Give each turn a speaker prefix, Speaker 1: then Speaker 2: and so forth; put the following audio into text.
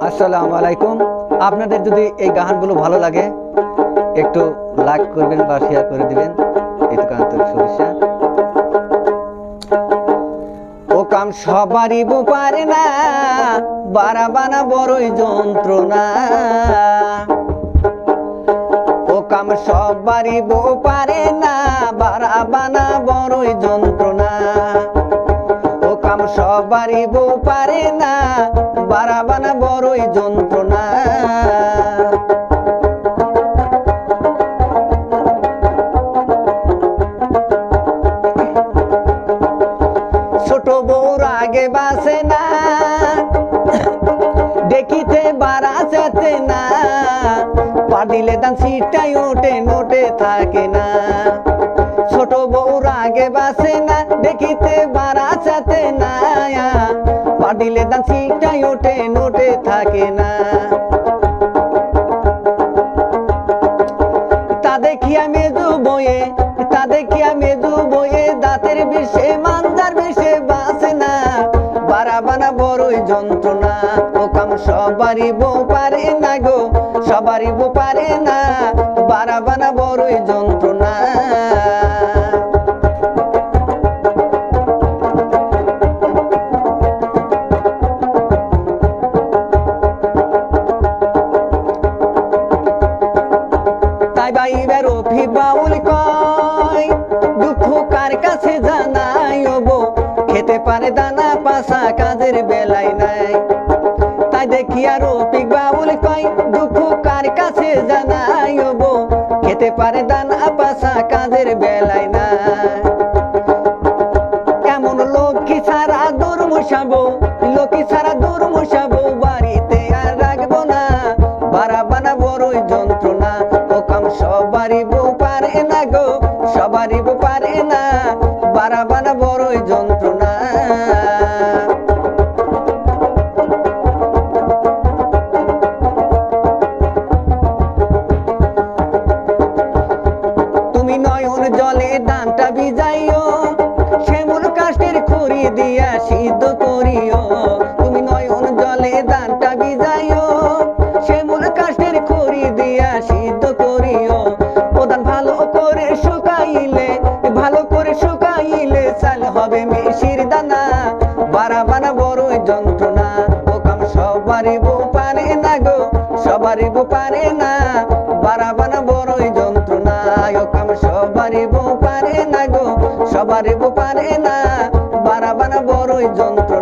Speaker 1: আসসালামু আলাইকুম। আপনাদের যদি এই গানগুলো ভালো লাগে একটু লাইক করবেন বা শেয়ার করে দিবেন, এইটুকু আন্তরিক শুভেচ্ছা। ও কাম সবারই পারে না, বাড়াবানা বড়ই যন্ত্রণা। ও কাম সবারই পারে না, বাড়াবানা বড়ই যন্ত্রণা। ও কাম সবারই পারে না, বাড়াবানা বড়ই যন্ত্রণা। ছোট বউর আগে বাসে না, দেখিতে বাড়া যেতে না, পা দিলে দান সিটাই ওঠে নোটে থাকে না। ছোট বউর আগে বাসে না, দেখিতে বাড়া যেতে না, পা দিলে দান সিটাই ওঠে নোটে থাকে না। তা দেখিয়া মেজু বয়ে, তা দেখিয়া মেজু বয়ে, দাঁতের বিষে মানজার বিষে বাসে না, বাড়াবানা বড়ই যন্ত্রণা। ও কাম সবারই বউ পারে না গো, সবারই বউ পারে না, বাড়াবানা বড়ই যন্ত্রণা। তাই বাইবের অভি বাউল কয়, দুঃখ কার কাছে জানাই বউ, খেতে পারে দানা পাশা কাজের বেলায় নাই। তাই দেখিয়া রফিক বাউল কয়, দুঃখ কার কাছে জানাই বউ, খেতে পারে দানা পাশা কাজের বেলায় নাই। এমন লক্ষ্মী ছাড়া দূর মুসাবো, লক্ষ্মী ছাড়া দূর মুসাবো, বাড়িতে আর রাখবো না, বাড়াবানা বড়ই যন্ত্রণা। ও কাম সবারই বউ পারে না গো, সবারই বউ পারে না, বাড়াবানা বড়ই যন্ত্রণা। তুমি নয়ন জলে ডানটা ভিজাইও, শ্যামল কাষ্ঠের খড়ি দিয়া সিদ্ধ করিও। তুমি নয়ন জলে ডানটা ভিজাইও, শ্যামল কাষ্ঠের খড়ি দিয়া সিদ্ধ করিও। প্রধান ভালো করে শুকাইলে, ভালো করে শুকাইলে চাল হবে মিশির দানা, বাড়াবানা বড়ই যন্ত্রণা। ও কাম সবারই বউ পারে না গো, সবারই বউ পারে না, বাড়াবানা বড়ই যন্ত্রণা। ও কাম সবারই বউ পারে না গো, সবারই বউ পারে না, বাড়াবানা বড়ই যন্ত্রণা।